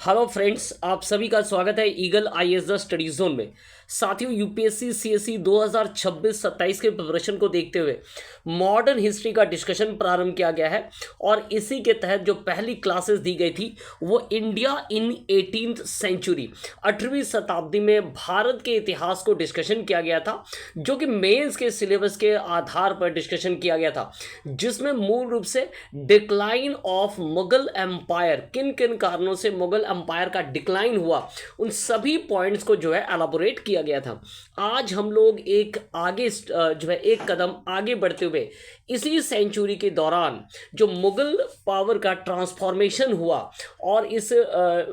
Hello friends, आप सभी का स्वागत है eagle IAS the study zone में। साथियों, यूपीएससी सीएसई 2026-27 के प्रिपरेशन को देखते हुए मॉडर्न हिस्ट्री का डिस्कशन प्रारंभ किया गया है और इसी के तहत जो पहली क्लासेस दी गई थी वो इंडिया इन 18th सेंचुरी, 18वीं शताब्दी में भारत के इतिहास को डिस्कशन किया गया था, जो कि मेंस के सिलेबस के आधार पर डिस्कशन किया गया था, जिसमें मूल रूप से डिक्लाइन ऑफ मुगल एम्पायर, किन किन कारणों से मुगल एम्पायर का डिक्लाइन हुआ, उन सभी पॉइंट्स को जो है एलाबोरेट किया गया था। आज हम लोग एक आगे जो है एक कदम आगे बढ़ते हुए इसी सेंचुरी के दौरान जो मुगल पावर का ट्रांसफॉर्मेशन हुआ और इस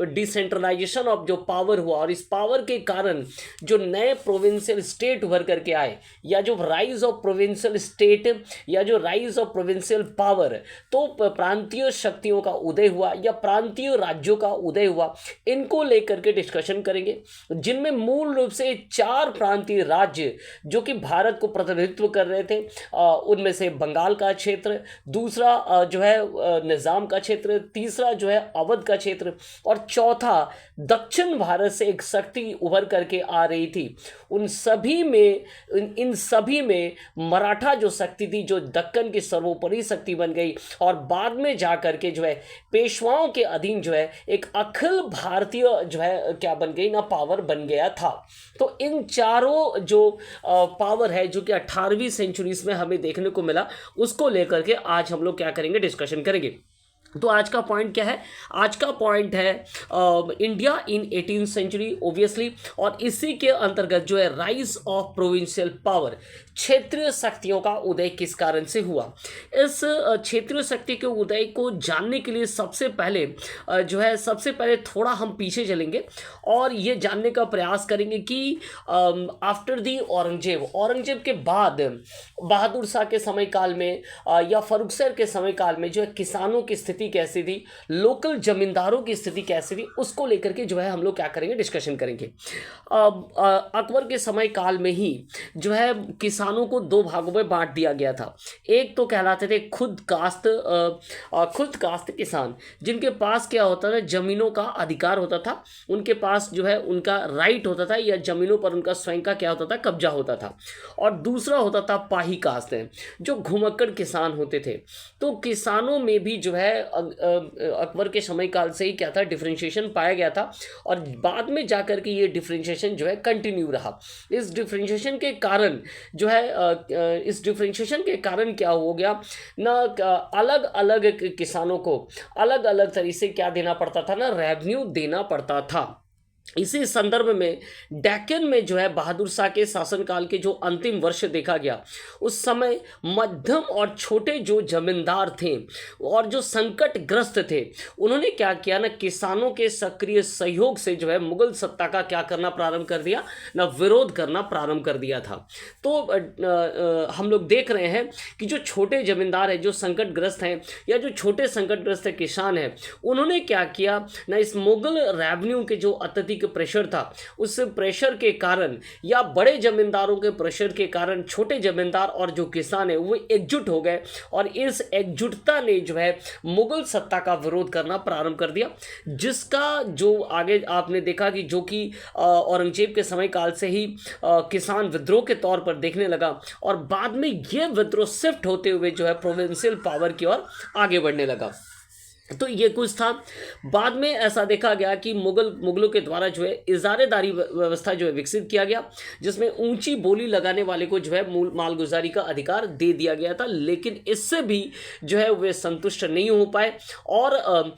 डिसेंट्रलाइजेशन ऑफ जो पावर हुआ और इस पावर के कारण जो नए प्रोविंशियल स्टेट उभर करके आए, या जो राइज ऑफ प्रोविंशियल स्टेट या जो राइज ऑफ प्रोविंशियल पावर, तो प्रांतीय शक्तियों का उदय हुआ या प्रांतीय राज्यों का उदय हुआ, इनको लेकर के डिस्कशन करेंगे, जिनमें मूल रूप से 4 प्रांतीय राज्य जो कि भारत को प्रतिनिधित्व कर रहे थे। उनमें से बंगाल का क्षेत्र, दूसरा जो है निजाम का क्षेत्र, तीसरा जो है अवध का क्षेत्र, और चौथा दक्षिण भारत से एक शक्ति उभर करके आ रही थी। उन सभी में इन सभी में मराठा जो शक्ति थी, जो दक्कन की सर्वोपरि शक्ति बन गई और बाद में जाकर के जो है पेशवाओं के अधीन जो है एक अखिल भारतीय जो है क्या बन गई ना, पावर बन गया था। तो इन चारों जो पावर है जो कि 18वीं सेंचुरीज में हमें देखने को मिला, उसको लेकर के आज हम लोग क्या करेंगे, डिस्कशन करेंगे। तो आज का पॉइंट क्या है? आज का पॉइंट है India in 18th century obviously, और इसी के अंतर्गत जो है राइज ऑफ प्रोविंशियल पावर, क्षेत्रीय शक्तियों का उदय किस कारण से हुआ। इस क्षेत्रीय शक्ति के उदय को जानने के लिए सबसे पहले सबसे पहले थोड़ा हम पीछे चलेंगे और ये जानने का प्रयास करेंगे कि आफ्टर दी औरंगजेब के बाद बहादुर शाह के समय काल में या फर्रुखसर के समय काल में जो है किसानों की स्थिति कैसी थी, लोकल जमींदारों की स्थिति कैसी थी, उसको लेकर के जो है हम लोग क्या करेंगे, डिस्कशन करेंगे। अकबर के समय काल में ही जो है किसानों को 2 भागों में बांट दिया गया था। एक तो कहलाते थे खुद कास्त किसान, जिनके पास क्या होता था, जमीनों का अधिकार होता था, उनके पास जो है उनका राइट होता था या जमीनों पर उनका स्वयं का क्या होता था, कब्जा होता था। और दूसरा होता था पाही कास्त, जो घुमक्कड़ किसान होते थे। तो किसानों में भी जो है अकबर के समय काल से ही क्या था, डिफरेंशिएशन पाया गया था और बाद में जाकर के ये डिफरेंशिएशन जो है कंटिन्यू रहा। इस डिफरेंशिएशन के कारण जो है इस डिफरेंशिएशन के कारण क्या हो गया ना, अलग अलग किसानों को अलग अलग तरीके से क्या देना पड़ता था ना, रेवेन्यू देना पड़ता था। इसी संदर्भ में डेक्कन में जो है बहादुर शाह के शासनकाल के जो अंतिम वर्ष देखा गया, उस समय मध्यम और छोटे जो जमींदार थे और जो संकटग्रस्त थे, उन्होंने क्या किया ना, किसानों के सक्रिय सहयोग से जो है मुगल सत्ता का क्या करना प्रारंभ कर दिया ना, विरोध करना प्रारंभ कर दिया था। तो हम लोग देख रहे हैं कि जो छोटे जमींदार हैं, जो संकटग्रस्त हैं या जो छोटे संकटग्रस्त किसान हैं, उन्होंने क्या किया ना, इस मुगल रेवेन्यू के जो अत्यधिक प्रेशर था, उस प्रेशर के कारण या बड़े जमींदारों के प्रेशर के कारण छोटे जमींदार और जो किसान है वो एकजुट हो गए और इस एकजुटता ने जो है मुगल सत्ता का विरोध करना प्रारंभ कर दिया, जिसका जो आगे आपने देखा कि जो कि औरंगजेब के समय काल से ही किसान विद्रोह के तौर पर देखने लगा और बाद में यह विद्रोह शिफ्ट होते हुए जो है प्रोविंशियल पावर की ओर आगे बढ़ने लगा। तो ये कुछ था। बाद में ऐसा देखा गया कि मुगलों के द्वारा जो है इजारेदारी व्यवस्था जो है विकसित किया गया, जिसमें ऊंची बोली लगाने वाले को जो है मालगुजारी का अधिकार दे दिया गया था, लेकिन इससे भी जो है वे संतुष्ट नहीं हो पाए और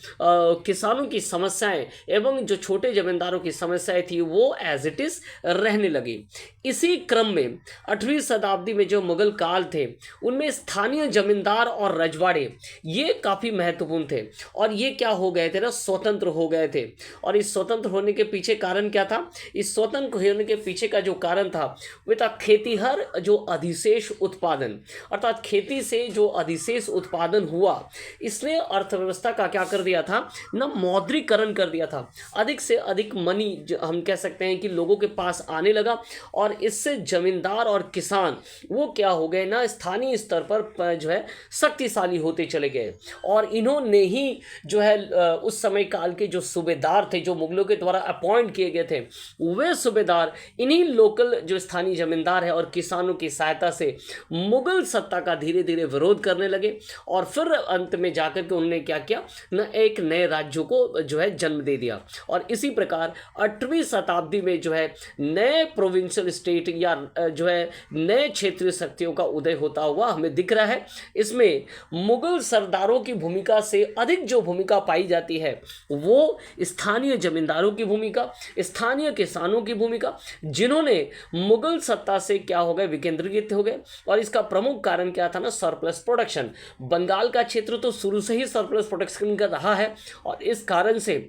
किसानों की समस्याएं एवं जो छोटे जमींदारों की समस्याएं थी वो एज इट इज रहने लगी। इसी क्रम में 8वीं शताब्दी में जो मुगल काल थे, उनमें स्थानीय जमींदार और रजवाड़े ये काफ़ी महत्वपूर्ण थे और ये क्या हो गए थे ना, स्वतंत्र हो गए थे। और इस स्वतंत्र होने के पीछे कारण क्या था? इस स्वतंत्र होने के पीछे का जो कारण था वह था खेतीहर जो अधिशेष उत्पादन, अर्थात खेती से जो अधिशेष उत्पादन हुआ, इसने अर्थव्यवस्था का क्या कर दिया था ना, मौद्रीकरण कर दिया था। अधिक से अधिक मनी हम कह सकते हैं कि लोगों के पास आने लगा और इससे जमींदार और किसान वो क्या हो गए ना, स्थानीय स्तर पर जो है शक्तिशाली होते चले गए और इन्होंने ही जो है उस समय काल के जो सूबेदार थे, जो मुगलों के द्वारा अपॉइंट किए गए थे, वे सूबेदार इन्हीं लोकल जो स्थानीय जमींदार है और किसानों की सहायता से मुगल सत्ता का धीरे धीरे विरोध करने लगे और फिर अंत में जाकर के उन्होंने क्या किया न, एक नए राज्यों को जो है जन्म दे दिया। और इसी प्रकार 8वीं शताब्दी में जो है नए प्रोविंशियल स्टेट या जो है नए क्षेत्रीय शक्तियों का उदय होता हुआ हमें दिख रहा है। इसमें मुगल सरदारों की भूमिका से अधिक जो भूमिका पाई जाती है वो स्थानीय जमींदारों की भूमिका, स्थानीय किसानों की भूमिका, जिन्होंने मुगल सत्ता से क्या हो गए, विकेंद्रीकृत हो गए। और इसका प्रमुख कारण क्या था ना, सरप्लस प्रोडक्शन। बंगाल का क्षेत्र तो शुरू से ही सरप्लस प्रोडक्शन का रहा है और इस कारण से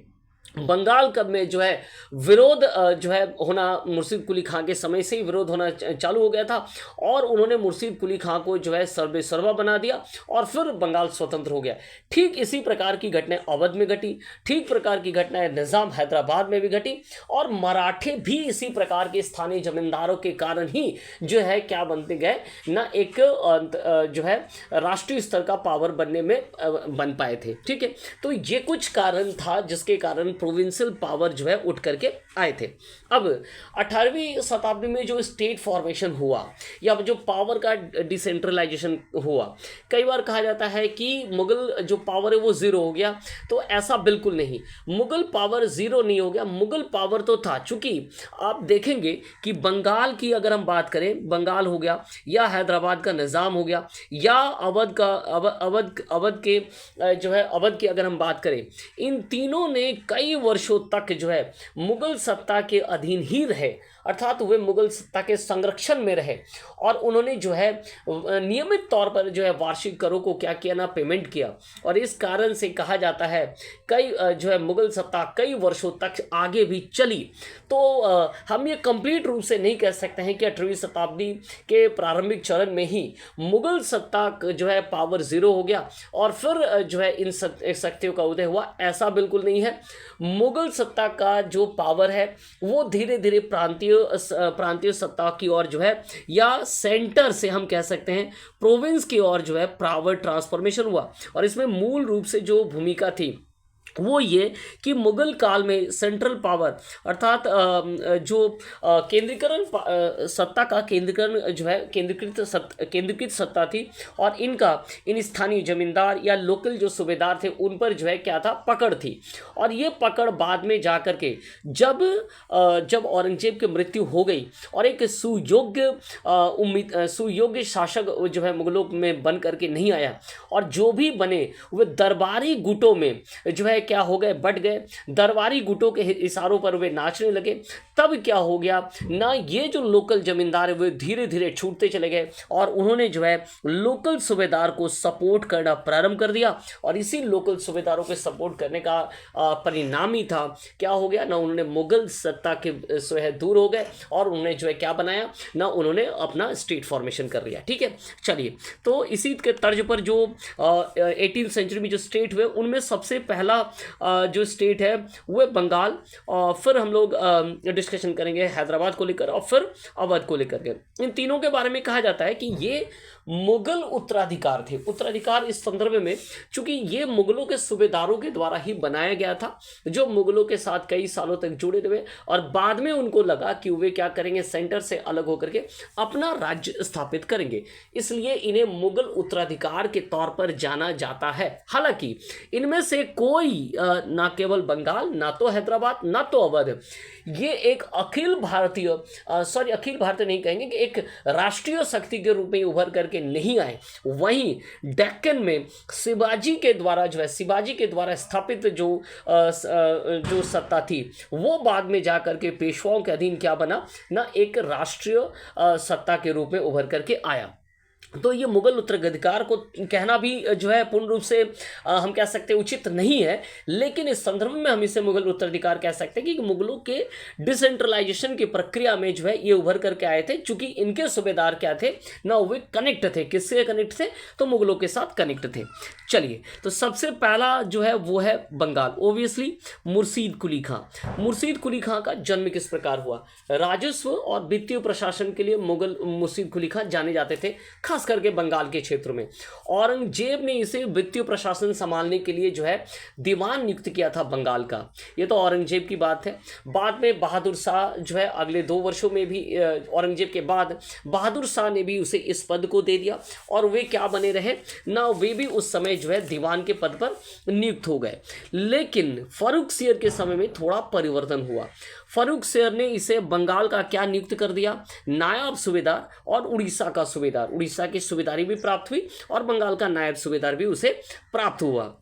बंगाल कब में जो है विरोध जो है होना, मुर्शीद कुली खां के समय से ही विरोध होना चालू हो गया था और उन्होंने मुर्शीद कुली खां को जो है सर्वे सर्वा बना दिया और फिर बंगाल स्वतंत्र हो गया। ठीक इसी प्रकार की घटनाएं अवध में घटी, ठीक प्रकार की घटनाएं निज़ाम हैदराबाद में भी घटी और मराठे भी इसी प्रकार के स्थानीय जमींदारों के कारण ही जो है क्या बनते गए ना, एक जो है राष्ट्रीय स्तर का पावर बनने में बन पाए थे। ठीक है, तो ये कुछ कारण था जिसके कारण प्रोविंशियल पावर जो है उठ करके आए थे। अब 18वीं शताब्दी में जो स्टेट फॉर्मेशन हुआ या जो पावर का डिसेंट्रलाइजेशन हुआ, कई बार कहा जाता है कि मुगल जो पावर है वो ज़ीरो हो गया, तो ऐसा बिल्कुल नहीं। मुगल पावर ज़ीरो नहीं हो गया, मुगल पावर तो था। चूंकि आप देखेंगे कि बंगाल की अगर हम बात करें, बंगाल हो गया या हैदराबाद का निज़ाम हो गया या अवध का अवध के जो है अवध की अगर हम बात करें, इन तीनों ने कई वर्षों तक जो है मुगल सत्ता के अधीन ही रहे, अर्थात वे मुगल सत्ता के संरक्षण में रहे और उन्होंने जो है नियमित तौर पर जो है वार्षिक करों को क्या किया ना, पेमेंट किया। और इस कारण से कहा जाता है कई जो है मुगल सत्ता कई वर्षों तक आगे भी चली। तो हम ये कंप्लीट रूप से नहीं कह सकते हैं कि 18वीं शताब्दी के प्रारंभिक चरण में ही मुगल सत्ता जो है पावर ज़ीरो हो गया और फिर जो है इन शक्तियों का उदय हुआ, ऐसा बिल्कुल नहीं है। मुगल सत्ता का जो पावर है वो धीरे धीरे प्रांतीय सत्ता की ओर जो है या सेंटर से हम कह सकते हैं प्रोविंस की ओर जो है पावर ट्रांसफॉर्मेशन हुआ। और इसमें मूल रूप से जो भूमिका थी वो ये कि मुगल काल में सेंट्रल पावर अर्थात जो केंद्रीकरण सत्ता का केंद्रीकरण जो है केंद्रीकृत सत्ता थी और इन स्थानीय जमींदार या लोकल जो सूबेदार थे उन पर जो है क्या था, पकड़ थी। और ये पकड़ बाद में जाकर के जब औरंगजेब की मृत्यु हो गई और एक सुयोग्य शासक जो है मुगलों में बन करके नहीं आया और जो भी बने वे दरबारी गुटों में जो है क्या हो गए, बट गए, दरबारी गुटों के इशारों पर वे नाचने लगे। तब क्या हो गया ना, ये जो लोकल जमींदार है वे धीरे धीरे छूटते चले गए और उन्होंने जो है लोकल सूबेदार को सपोर्ट करना प्रारंभ कर दिया। और इसी लोकल सूबेदारों के सपोर्ट करने का परिणाम ही था क्या हो गया ना, उन्होंने मुगल सत्ता के जो है दूर हो गए और उन्होंने जो है क्या बनाया ना, उन्होंने अपना स्टेट फॉर्मेशन कर लिया। ठीक है, चलिए, तो इसी के तर्ज पर जो 18वीं सेंचुरी में जो स्टेट हुए उनमें सबसे पहला जो स्टेट है वो बंगाल, और फिर हम लोग डिस्कशन करेंगे हैदराबाद को लेकर और फिर अवध को लेकर के। इन तीनों के बारे में कहा जाता है कि ये मुगल उत्तराधिकार थे। उत्तराधिकार इस संदर्भ में चूंकि ये मुगलों के सूबेदारों के द्वारा ही बनाया गया था जो मुगलों के साथ कई सालों तक जुड़े रहे और बाद में उनको लगा कि वे क्या करेंगे, सेंटर से अलग होकर के अपना राज्य स्थापित करेंगे, इसलिए इन्हें मुगल उत्तराधिकार के तौर पर जाना जाता है। हालांकि इनमें से कोई ना केवल बंगाल, ना तो हैदराबाद, ना तो अवध, ये एक अखिल भारतीय नहीं कहेंगे कि एक राष्ट्रीय शक्ति के रूप में उभर करके नहीं आए। वहीं डेक्कन में शिवाजी के द्वारा स्थापित जो सत्ता थी वो बाद में जाकर के पेशवाओं के अधीन क्या बना ना, एक राष्ट्रीय सत्ता के रूप में उभर करके आया। तो ये मुगल उत्तराधिकार को कहना भी जो है पूर्ण रूप से हम कह सकते हैं उचित नहीं है, लेकिन इस संदर्भ में हम इसे मुगल उत्तराधिकार कह सकते हैं कि मुगलों के डिसेंट्रलाइजेशन की प्रक्रिया में जो है ये उभर करके आए थे। चूंकि इनके सूबेदार क्या थे ना, वे कनेक्ट थे, किससे कनेक्ट थे, तो मुगलों के साथ कनेक्ट थे। चलिए, तो सबसे पहला जो है वो है बंगाल, ओबियसली मुर्शीद कुली खां। मुर्शीद कुली खां का जन्म किस प्रकार हुआ? राजस्व और वित्तीय प्रशासन के लिए मुर्शीद कुली खां जाने जाते थे। खास करके बंगाल के क्षेत्र में। औरंगजेब ने इसे वित्तीय प्रशासन संभालने के लिए जो है दीवान नियुक्त किया था बंगाल का। ये तो औरंगजेब की बात है। बाद में बहादुर शाह जो है अगले 2 वर्षों में भी औरंगजेब के बाद बहादुर शाह ने भी उसे इस पद को दे दिया और वे क्या बने रहे ना, वे भी उस समय जो है दीवान के पद पर नियुक्त हो गए। लेकिन फर्रुखसियर के समय में थोड़ा परिवर्तन हुआ। फर्रुखसियर ने इसे बंगाल का क्या नियुक्त कर दिया, नायब सूबेदार और उड़ीसा का सूबेदार। उड़ीसा की सूबेदारी भी प्राप्त हुई और बंगाल का नायब सूबेदार भी उसे प्राप्त हुआ।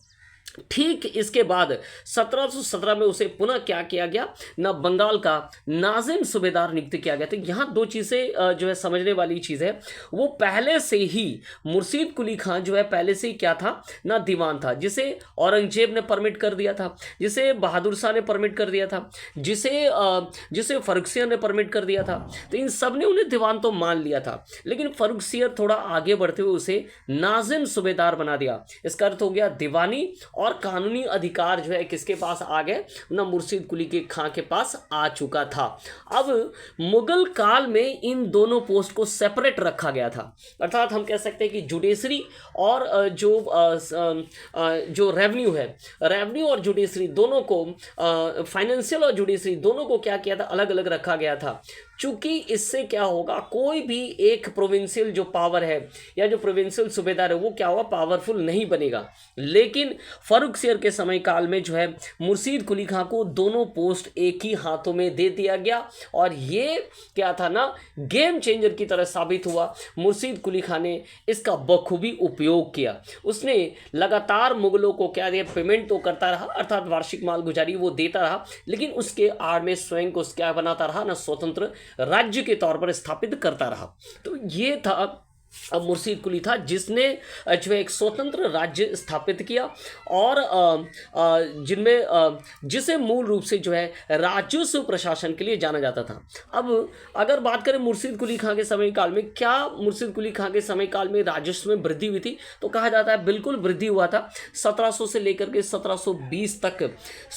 ठीक इसके बाद 1717 में उसे पुनः क्या किया गया ना, बंगाल का नाजिम सूबेदार नियुक्त किया गया। तो यहाँ 2 चीज़ें जो है समझने वाली चीज़ है, वो पहले से ही मुर्शीद कुली खान जो है पहले से ही क्या था ना, दीवान था, जिसे औरंगजेब ने परमिट कर दिया था, जिसे बहादुर शाह ने परमिट कर दिया था, जिसे फर्रुखसियर ने परमिट कर दिया था। तो इन सब ने उन्हें दीवान तो मान लिया था, लेकिन फर्रुखसियर थोड़ा आगे बढ़ते हुए उसे नाजिम सूबेदार बना दिया। इसका अर्थ हो गया दीवानी और कानूनी अधिकार जो है किसके पास आ गए ना, मुर्शीद कुली के खां के पास आ चुका था। अब मुगल काल में इन दोनों पोस्ट को सेपरेट रखा गया था। अर्थात हम कह सकते हैं कि जुडिशरी और जो रेवेन्यू है, रेवेन्यू और जुडिशरी दोनों को, फाइनेंशियल और जुडिशरी दोनों को क्या किया था, अलग अलग रखा गया था। चूंकि इससे क्या होगा, कोई भी एक प्रोविंशियल जो पावर है या जो प्रोविंशियल सूबेदार है वो क्या होगा, पावरफुल नहीं बनेगा। लेकिन फर्रुखसियर के समय काल में जो है मुर्शीद कुली खां को दोनों पोस्ट एक ही हाथों में दे दिया गया और ये क्या था ना, गेम चेंजर की तरह साबित हुआ। मुर्शीद कुली खां ने इसका बखूबी उपयोग किया। उसने लगातार मुगलों को क्या दिया, पेमेंट तो करता रहा, अर्थात वार्षिक मालगुजारी वो देता रहा, लेकिन उसके आड़ में स्वयं को क्या बनाता रहा ना, स्वतंत्र राज्य के तौर पर स्थापित करता रहा। तो ये था अब मुर्शीद कुली था जिसने जो है एक स्वतंत्र राज्य स्थापित किया और जिनमें जिसे मूल रूप से जो है राजस्व प्रशासन के लिए जाना जाता था। अब अगर बात करें मुर्शीद कुली खां के समय काल में, क्या मुर्शीद कुली खां के समय काल में राजस्व में वृद्धि हुई थी, तो कहा जाता है बिल्कुल वृद्धि हुआ था। 1700 से लेकर के 1720 तक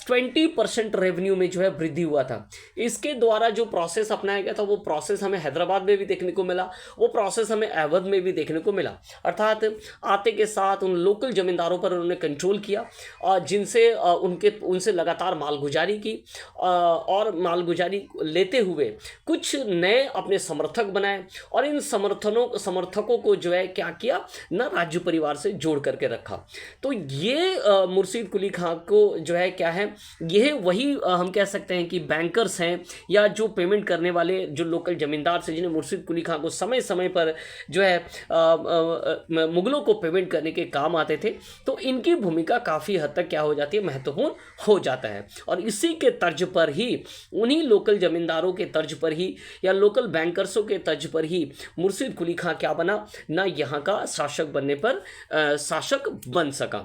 20% रेवेन्यू में जो है वृद्धि हुआ था। इसके द्वारा जो प्रोसेस अपनाया गया था वो प्रोसेस हमें हैदराबाद में भी देखने को मिला, वो प्रोसेस हमें अवध में भी देखने को मिला। अर्थात आते के साथ उन लोकल जमींदारों पर उन्होंने कंट्रोल किया और जिनसे उनसे लगातार मालगुजारी की और मालगुजारी लेते हुए कुछ नए अपने समर्थक बनाए और इन समर्थकों को जो है क्या किया ना, राज्य परिवार से जोड़ करके रखा। तो ये मुर्शीद कुली खां को जो है क्या है, यह वही हम कह सकते हैं कि बैंकर्स हैं या जो पेमेंट करने वाले जो लोकल जमींदार से, जिन्हें मुर्शीद कुली खां को समय समय पर जो है मुगलों को पेमेंट करने के काम आते थे। तो इनकी भूमिका काफ़ी हद तक क्या हो जाती है, महत्वपूर्ण हो जाता है। और इसी के तर्ज पर ही, उन्हीं लोकल जमींदारों के तर्ज पर ही या लोकल बैंकर्सों के तर्ज पर ही मुर्शीद कुली खां क्या बना ना, यहाँ का शासक बनने पर शासक बन सका।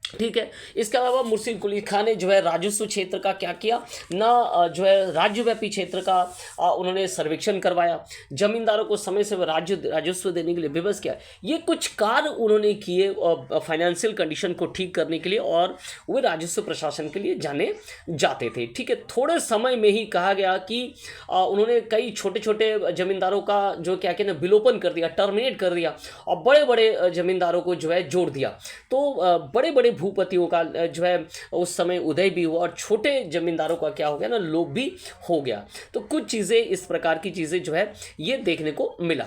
ठीक है। इसके अलावा मुर्शीद कुली खां ने जो है राजस्व क्षेत्र का क्या किया ना, जो है राज्यव्यापी क्षेत्र का उन्होंने सर्वेक्षण करवाया, जमींदारों को समय से राजस्व देने के लिए विवश किया। ये कुछ कार्य उन्होंने किए फाइनेंशियल कंडीशन को ठीक करने के लिए और वे राजस्व प्रशासन के लिए जाने जाते थे। ठीक है। थोड़े समय में ही कहा गया कि उन्होंने कई छोटे छोटे जमींदारों का जो क्या कहते हैं विलोपन कर दिया, टर्मिनेट कर दिया और बड़े बड़े जमींदारों को जो है जोड़ दिया। तो बड़े बड़े भूपतियों का जो है उस समय उदय भी हुआ और छोटे जमींदारों का क्या हो गया ना, लोप भी हो गया। तो कुछ चीज़ें, इस प्रकार की चीज़ें जो है ये देखने को मिला।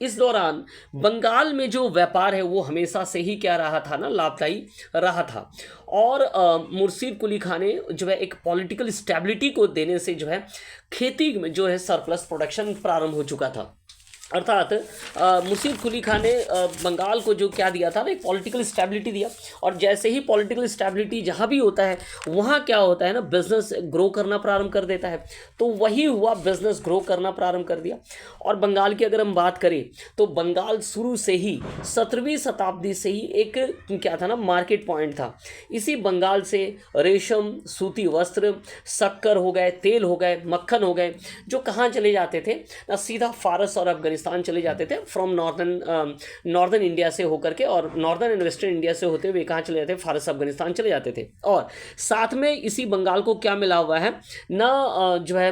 इस दौरान बंगाल में जो व्यापार है वो हमेशा से ही क्या रहा था ना, लाभदायी रहा था। और मुर्शीद कुली खां ने जो है एक पॉलिटिकल स्टेबिलिटी को देने से जो है खेती में जो है सरप्लस प्रोडक्शन प्रारंभ हो चुका था। अर्थात मुर्शीद कुली खां ने बंगाल को जो क्या दिया था ना, एक पॉलिटिकल स्टेबिलिटी दिया। और जैसे ही पॉलिटिकल स्टेबिलिटी जहाँ भी होता है वहाँ क्या होता है ना, बिजनेस ग्रो करना प्रारंभ कर देता है। तो वही हुआ, बिजनेस ग्रो करना प्रारंभ कर दिया। और बंगाल की अगर हम बात करें तो बंगाल शुरू से ही 17वीं शताब्दी से ही एक क्या था ना, मार्केट पॉइंट था। इसी बंगाल से रेशम, सूती वस्त्र, शक्कर हो गए, तेल हो गए, मक्खन हो गए, जो कहाँ चले जाते थे ना, सीधा फारस और अफगानिस्तान अफगानिस्तान चले जाते थे फ्रॉम नॉर्दर्न इंडिया से होकर के, और नॉर्दर्न एंड वेस्टर्न इंडिया से होते हुए कहाँ चले जाते, फारस अफगानिस्तान चले जाते थे। और साथ में इसी बंगाल को क्या मिला हुआ है ना, जो है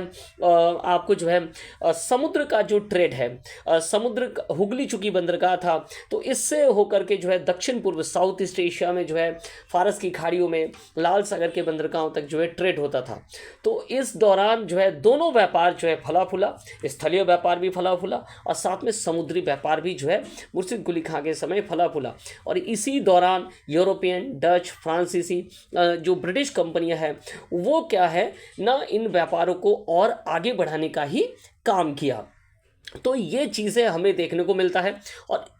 आपको जो है समुद्र का जो ट्रेड है, समुद्र हुगली चूंकि बंदरगाह था, तो इससे होकर के जो है दक्षिण पूर्व साउथ ईस्ट एशिया में जो है फारस की खाड़ियों में लाल सागर के बंदरगाहों तक जो है ट्रेड होता था। तो इस दौरान जो है दोनों व्यापार जो है फला फूला, स्थलीय व्यापार भी फला फूला और साथ में समुद्री व्यापार भी जो है मुर्शिद कुली खां के समय फला फूला। और इसी दौरान यूरोपियन, डच, फ्रांसीसी जो ब्रिटिश कंपनियां हैं वो क्या है ना, इन व्यापारों को और आगे बढ़ाने का ही काम किया। तो ये चीज़ें हमें देखने को मिलता है।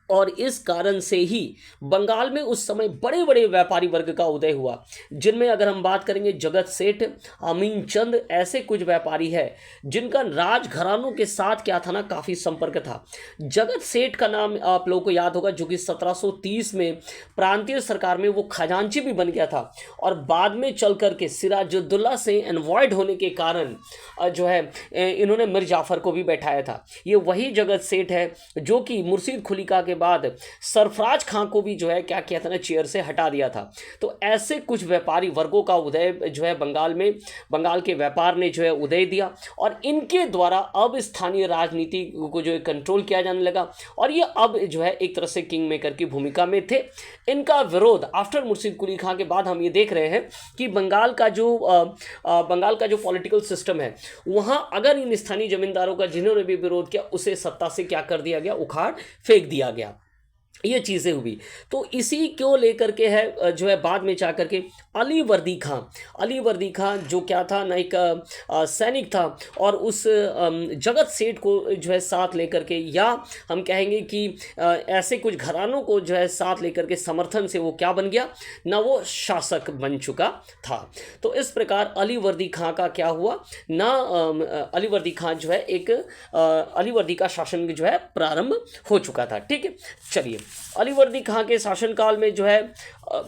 और इस कारण से ही बंगाल में उस समय बड़े बड़े व्यापारी वर्ग का उदय हुआ, जिनमें अगर हम बात करेंगे जगत सेठ, अमीन चंद, ऐसे कुछ व्यापारी है जिनका राजघरानों के साथ क्या था ना, काफ़ी संपर्क था। जगत सेठ का नाम आप लोगों को याद होगा, जो कि 1730 में प्रांतीय सरकार में वो खजांची भी बन गया था, और बाद में चल करके सिराजुद्दौला से एनवॉयड होने के कारण जो है इन्होंने मीर जाफर को भी बैठाया था। ये वही जगत सेठ है जो कि मुर्शीद कुली के बाद सरफराज खां को भी जो है क्या किया था ना, चेयर से हटा दिया था। तो ऐसे कुछ व्यापारी वर्गों का उदय जो है बंगाल के व्यापार ने जो है उदय दिया, और इनके द्वारा अब स्थानीय राजनीति को जो है कंट्रोल किया जाने लगा, और ये अब जो है एक तरह से किंग मेकर की भूमिका में थे। इनका विरोध आफ्टर मुर्शीद कुली खां के बाद हम ये देख रहे हैं कि बंगाल का जो पॉलिटिकल सिस्टम है, वहां अगर इन स्थानीय जमींदारों का जिन्होंने भी विरोध किया उसे सत्ता से क्या कर दिया गया, उखाड़ फेंक दिया गया। ये चीज़ें हुई। तो इसी को लेकर के है जो है बाद में जा करके अली वर्दी खां जो क्या था ना, एक सैनिक था, और उस जगत सेठ को जो है साथ लेकर के, या हम कहेंगे कि ऐसे कुछ घरानों को जो है साथ लेकर के समर्थन से वो क्या बन गया ना, वो शासक बन चुका था। तो इस प्रकार अली वर्दी खां का क्या हुआ ना, अली वर्दी खां जो है एक अली वर्दी का शासन जो है प्रारंभ हो चुका था। ठीक है, चलिए अली वर्दी खां के शासनकाल में जो है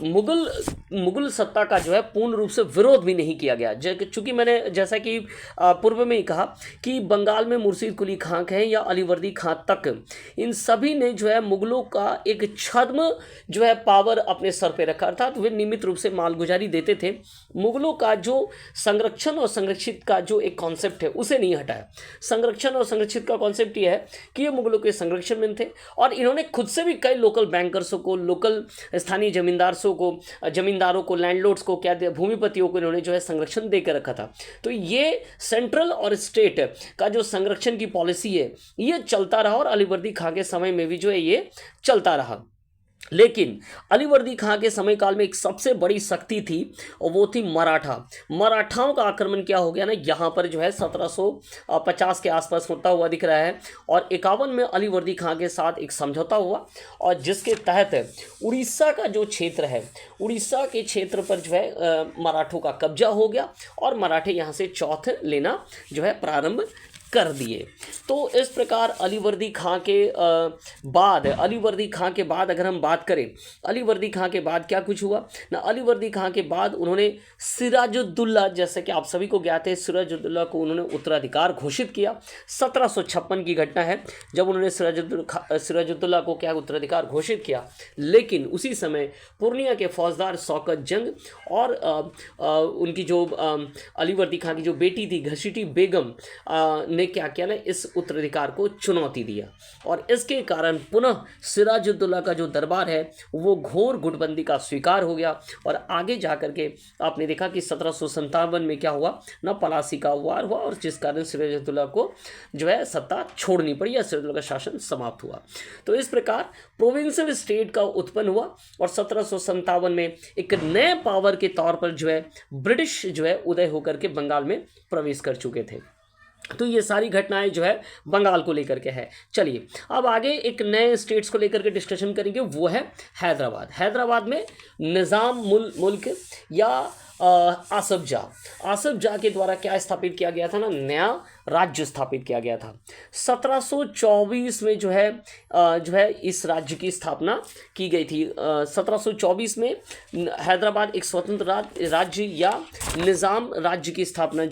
मुगल सत्ता का जो है पूर्ण रूप से विरोध भी नहीं किया गया, चूंकि मैंने जैसा कि पूर्व में ही कहा कि बंगाल में मुर्शीद कुली खां हैं या अली वर्दी खां तक, इन सभी ने जो है मुगलों का एक छद्म जो है पावर अपने सर पे रखा था। तो वे नियमित रूप से मालगुजारी देते थे। मुगलों का जो संरक्षण और संरक्षित का जो एक कॉन्सेप्ट है उसे नहीं हटाया। संरक्षण और संरक्षित का कॉन्सेप्ट ये है कि ये मुगलों के संरक्षण में थे, और इन्होंने खुद से भी कई लोकल बैंकर्सों को, लोकल स्थानीय जमींदारों को, लैंडलॉर्ड्स को, क्या भूमिपतियों को इन्होंने जो है संरक्षण देकर रखा था। तो ये सेंट्रल और स्टेट का जो संरक्षण की पॉलिसी है ये चलता रहा, और अली वर्दी खां के समय में भी जो है ये चलता रहा। लेकिन अली वर्दी खां के समय काल में एक सबसे बड़ी शक्ति थी, और वो थी मराठाओं का आक्रमण क्या हो गया ना, यहाँ पर जो है 1750 के आसपास होता हुआ दिख रहा है। और 51 में अली वर्दी खां के साथ एक समझौता हुआ, और जिसके तहत उड़ीसा का जो क्षेत्र है, उड़ीसा के क्षेत्र पर जो है मराठों का कब्जा हो गया, और मराठे यहाँ से चौथ लेना जो है प्रारंभ कर दिए। तो इस प्रकार अली वर्दी खां के बाद अगर हम बात करें, अली वर्दी खां के बाद क्या कुछ हुआ ना, अली वर्दी खां के बाद उन्होंने सिराजुद्दौला, जैसे कि आप सभी को ज्ञात है, सिराजुद्दौला को उन्होंने उत्तराधिकार घोषित किया। 1756 की घटना है जब उन्होंने सिराजुद्दौला को क्या उत्तराधिकार घोषित किया। लेकिन उसी समय पूर्णिया के फौजदार शौकत जंग और उनकी जो अली वर्दी खां की जो बेटी थी घसीटी बेगम ने क्या किया ना, इस उत्तराधिकार को चुनौती दिया, और इसके कारण पुनः सिराजुद्दौला का जो दरबार है वो घोर गुटबंदी का स्वीकार हो गया। और आगे जाकर के आपने देखा कि 1757 में क्या हुआ ना, पलासी का वार हुआ, और जिस कारण सिराजुद्दौला को जो है सत्ता छोड़नी पड़ी या सिराजुद्दौला का शासन समाप्त हुआ। तो इस प्रकार प्रोविंशियल स्टेट का उत्पन्न हुआ, और 1757 में एक नए पावर के तौर पर जो है ब्रिटिश जो है उदय होकर के बंगाल में प्रवेश कर चुके थे। तो ये सारी घटनाएं जो है बंगाल को लेकर के है। चलिए अब आगे एक नए स्टेट्स को लेकर के डिस्कशन करेंगे, वो है हैदराबाद में निज़ाम मुल्क या आसफ जाह के द्वारा क्या स्थापित किया गया था ना, नया राज्य स्थापित किया गया था। 1724 में जो है इस राज्य की स्थापना की गई थी। 1724 में हैदराबाद एक स्वतंत्र राज्य या निज़ाम राज्य की स्थापना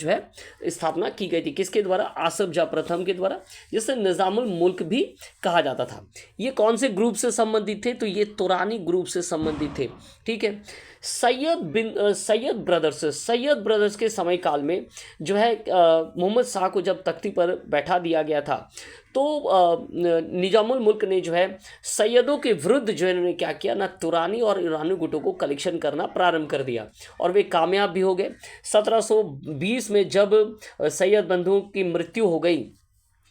की गई थी। किसके द्वारा? आसफ जाह प्रथम के द्वारा, जिसे निज़ामुल मुल्क भी कहा जाता था। ये कौन से ग्रुप से संबंधित थे? तो ये तुरानी ग्रुप से संबंधित थे। ठीक है। सैयद ब्रदर्स के समय काल में जो है मोहम्मद शाह को जब तख्ती पर बैठा दिया गया था, तो निजामुल मुल्क ने जो है सैयदों के विरुद्ध जो है इन्होंने क्या किया ना, तुरानी और ईरानी गुटों को कलेक्शन करना प्रारंभ कर दिया और वे कामयाब भी हो गए। 1720 में जब सैयद बंधुओं की मृत्यु हो गई,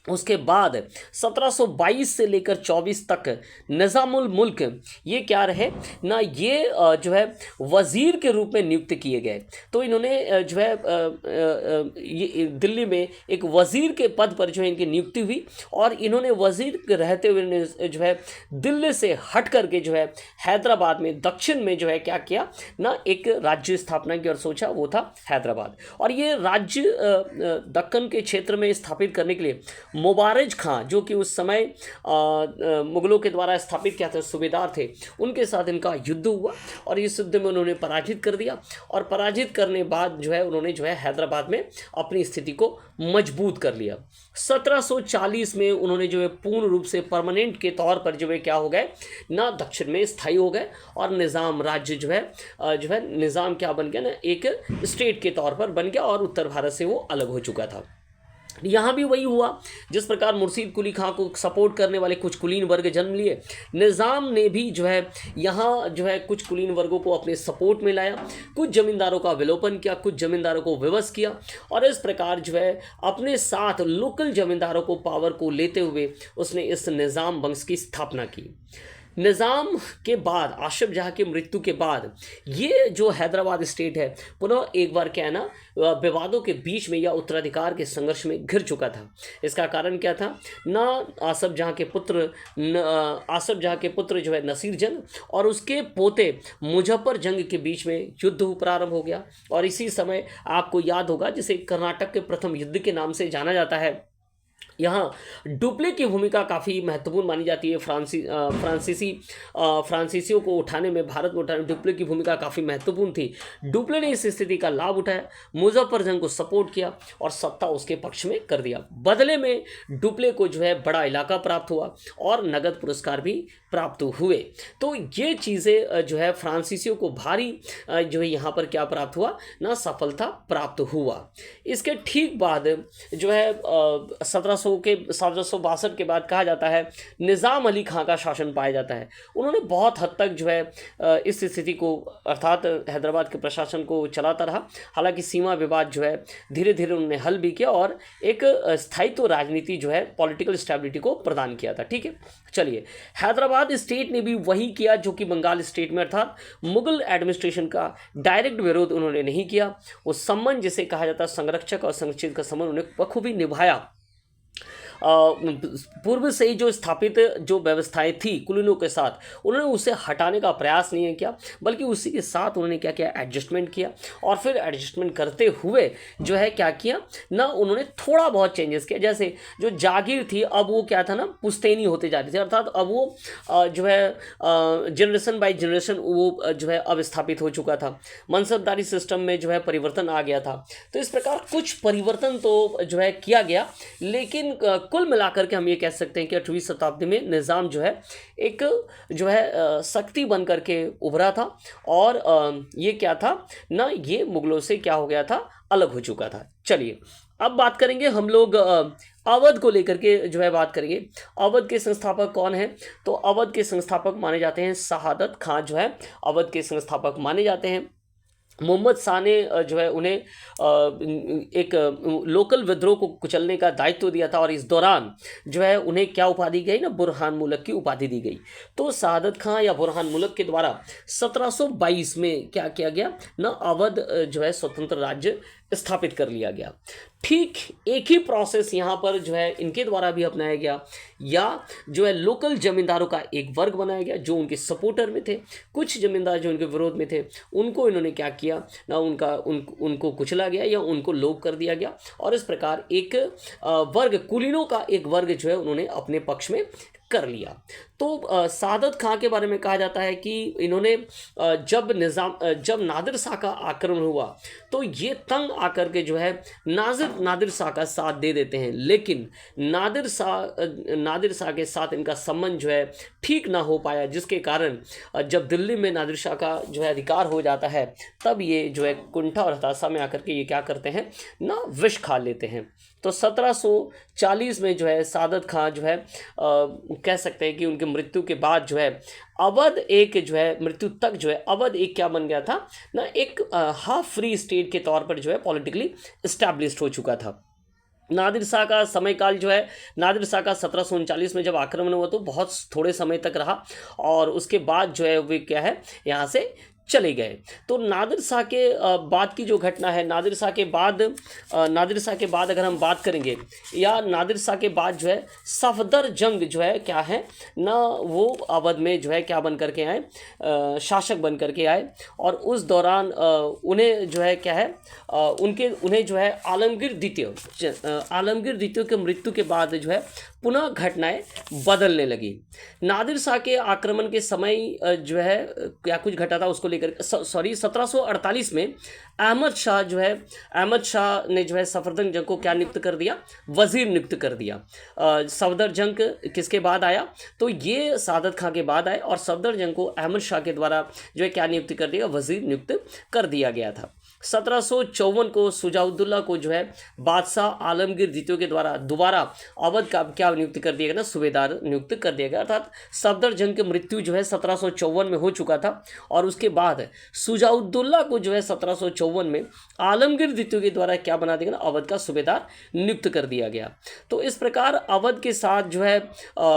उसके बाद 1722 से लेकर 24 तक निज़ामुल मुल्क ये क्या रहे ना, ये जो है वज़ीर के रूप में नियुक्त किए गए। तो इन्होंने जो है ये दिल्ली में एक वज़ीर के पद पर जो है इनकी नियुक्ति हुई और इन्होंने वज़ीर रहते हुए जो है दिल्ली से हट करके जो है हैदराबाद में दक्षिण में जो है क्या किया ना, एक राज्य स्थापना की और सोचा, वो था हैदराबाद। और ये राज्य दक्कन के क्षेत्र में स्थापित करने के लिए मुबारज खां, जो कि उस समय मुगलों के द्वारा स्थापित क्या थे, सूबेदार थे, उनके साथ इनका युद्ध हुआ और इस युद्ध में उन्होंने पराजित कर दिया। और पराजित करने बाद जो है उन्होंने जो है हैदराबाद में अपनी स्थिति को मजबूत कर लिया। 1740 में उन्होंने जो है पूर्ण रूप से परमानेंट के तौर पर जो है क्या हो गए ना, दक्षिण में स्थायी हो गए और निज़ाम राज्य जो है निज़ाम क्या बन गया ना, एक स्टेट के तौर पर बन गया और उत्तर भारत से वो अलग हो चुका था। यहाँ भी वही हुआ, जिस प्रकार मुर्शीद कुली खां को सपोर्ट करने वाले कुछ कुलीन वर्ग जन्म लिए, निज़ाम ने भी जो है यहाँ जो है कुछ कुलीन वर्गों को अपने सपोर्ट में लाया, कुछ जमींदारों का विलोपन किया, कुछ जमींदारों को विवश किया और इस प्रकार जो है अपने साथ लोकल जमींदारों को पावर को लेते हुए उसने इस निज़ाम वंश की स्थापना की। निज़ाम के बाद, आसिफ जाह की मृत्यु के बाद, ये जो हैदराबाद स्टेट है पुनः एक बार क्या है ना, विवादों के बीच में या उत्तराधिकार के संघर्ष में घिर चुका था। इसका कारण क्या था ना, आसिफ जाह के पुत्र जो है नसीर जंग और उसके पोते मुजफ्फर जंग के बीच में युद्ध प्रारंभ हो गया। और इसी समय आपको याद होगा, जिसे कर्नाटक के प्रथम युद्ध के नाम से जाना जाता है, यहाँ डुप्ले की भूमिका काफ़ी महत्वपूर्ण मानी जाती है। फ्रांसीसियों को उठाने में, भारत में उठाने में डुप्ले की भूमिका काफ़ी महत्वपूर्ण थी। डुप्ले ने इस स्थिति का लाभ उठाया, मुजफ्फर जंग को सपोर्ट किया और सत्ता उसके पक्ष में कर दिया। बदले में डुप्ले को जो है बड़ा इलाका प्राप्त हुआ और नगद पुरस्कार भी प्राप्त हुए। तो ये चीज़ें जो है फ्रांसीसियों को भारी जो है यहाँ पर क्या प्राप्त हुआ ना, सफलता प्राप्त हुआ। इसके ठीक बाद जो है 1762 के बाद कहा जाता है निज़ाम अली खां का शासन पाया जाता है। उन्होंने बहुत हद तक जो है इस स्थिति को, अर्थात हैदराबाद के प्रशासन को चलाता रहा। हालांकि सीमा विवाद जो है धीरे धीरे उन्होंने हल भी किया और एक स्थायित्व राजनीति जो है पॉलिटिकल स्टेबिलिटी को प्रदान किया था। ठीक है, चलिए, हैदराबाद स्टेट ने भी वही किया जो कि बंगाल स्टेट में, अर्थात मुगल एडमिनिस्ट्रेशन का डायरेक्ट विरोध उन्होंने नहीं किया। वो संबंध जिसे कहा जाता है संरक्षक और संरक्षित का संबंध उन्हें बखूबी निभाया। पूर्व से ही जो स्थापित जो व्यवस्थाएं थी कुलीनों के साथ, उन्होंने उसे हटाने का प्रयास नहीं किया, बल्कि उसी के साथ उन्होंने क्या किया, एडजस्टमेंट किया। और फिर एडजस्टमेंट करते हुए जो है क्या किया ना, उन्होंने थोड़ा बहुत चेंजेस किया। जैसे जो जागीर थी, अब वो क्या था ना, पुश्तैनी होते जा रही थी, अर्थात अब वो जो है जनरेशन बाय जनरेशन वो जो है अब स्थापित हो चुका था। मनसबदारी सिस्टम में जो है परिवर्तन आ गया था। तो इस प्रकार कुछ परिवर्तन तो जो है किया गया, लेकिन कुल मिलाकर के हम ये कह सकते हैं कि 8वीं शताब्दी में निज़ाम जो है एक जो है शक्ति बन करके उभरा था और ये क्या था ना, ये मुगलों से क्या हो गया था, अलग हो चुका था। चलिए, अब बात करेंगे हम लोग अवध को लेकर के जो है बात करेंगे। अवध के संस्थापक कौन है? तो अवध के संस्थापक माने जाते हैं शहादत खां, जो है अवध के संस्थापक माने जाते हैं। मोहम्मद शाह ने जो है उन्हें एक लोकल विद्रोह को कुचलने का दायित्व दिया था और इस दौरान जो है उन्हें क्या उपाधि गई ना, बुरहान मुल्क की उपाधि दी गई। तो शहादत खां या बुरहान मुल्क के द्वारा 1722 में क्या किया गया ना, अवध जो है स्वतंत्र राज्य स्थापित कर लिया गया। ठीक एक ही प्रोसेस यहाँ पर जो है इनके द्वारा भी अपनाया गया, या जो है लोकल जमींदारों का एक वर्ग बनाया गया जो उनके सपोर्टर में थे। कुछ जमींदार जो उनके विरोध में थे उनको इन्होंने क्या किया ना, उनको कुचला गया या उनको लोप कर दिया गया, और इस प्रकार एक वर्ग, कुलीनों का एक वर्ग जो है उन्होंने अपने पक्ष में कर लिया। तो सादत खां के बारे में कहा जाता है कि इन्होंने जब नादिर शाह का आक्रमण हुआ तो ये तंग आकर के जो है नादिर शाह का साथ दे देते हैं, लेकिन नादिर शाह के साथ इनका संबंध जो है ठीक ना हो पाया, जिसके कारण जब दिल्ली में नादिर शाह का जो है अधिकार हो जाता है तब ये जो है कुंठा और हताशा में आकर के ये क्या करते हैं ना, विष खा लेते हैं। तो 1740 में जो है सादत खां जो है कह सकते हैं कि उनके मृत्यु के बाद जो है अवध एक जो है मृत्यु तक जो है अवध एक क्या बन गया था ना, एक हाफ फ्री स्टेट के तौर पर जो है पॉलिटिकली इस्टेब्लिश्ड हो चुका था। नादिर शाह का समयकाल जो है, नादिर शाह का 1739 में जब आक्रमण हुआ तो बहुत थोड़े समय तक रहा, और उसके बाद जो है वे क्या है यहाँ से चले गए। तो नादिर शाह के बाद की जो घटना है, नादिर शाह के बाद अगर हम बात करेंगे, या नादिर शाह के बाद जो है सफदर जंग जो है क्या है ना, वो अवध में जो है क्या बन करके आए, शासक बन करके आए, और उस दौरान उन्हें जो है क्या है उन्हें जो है आलमगीर द्वितीय के मृत्यु के बाद जो है पुनः घटनाएं बदलने लगी। नादिर शाह के आक्रमण के समय जो है क्या कुछ घटा था उसको लेकर 1748 में अहमद शाह ने जो है सफदर जंग को क्या नियुक्त कर दिया, वजीर नियुक्त कर दिया। सफदर जंग किसके बाद आया, तो ये सादत खां के बाद आए, और सफदर जंग को अहमद शाह के द्वारा जो है क्या नियुक्त कर दिया, वजीर नियुक्त कर दिया गया था। 1754 को सुजाउद्दौला को जो है बादशाह आलमगीर द्वितीय के द्वारा दोबारा अवध का क्या नियुक्त कर दिया गया ना, सूबेदार नियुक्त कर दिया गया। अर्थात सफदर जंग की मृत्यु जो है 1754 में हो चुका था, और उसके बाद सुजाउद्दौला को जो है 1754 में आलमगीर द्वितीय के द्वारा क्या बना दिया ना, अवध का सूबेदार नियुक्त कर दिया गया। तो इस प्रकार अवध के साथ जो है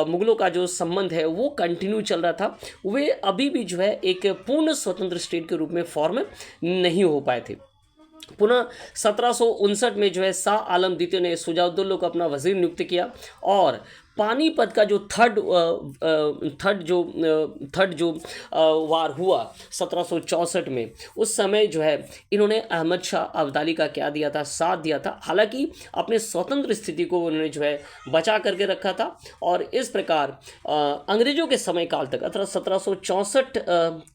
मुगलों का जो संबंध है वो कंटिन्यू चल रहा था। वे अभी भी जो है एक पूर्ण स्वतंत्र स्टेट के रूप में फॉर्म नहीं हो पाए थे। पुनः 1759 में जो है शाह आलम द्वितीय ने सुजाउद्दौला को अपना वजीर नियुक्त किया, और पानीपत का जो थर्ड जो वार हुआ 1764 में, उस समय जो है इन्होंने अहमद शाह अब्दाली का क्या दिया था, साथ दिया था। हालांकि अपने स्वतंत्र स्थिति को उन्होंने जो है बचा करके रखा था, और इस प्रकार अंग्रेजों के समय काल तक अर्थात 1764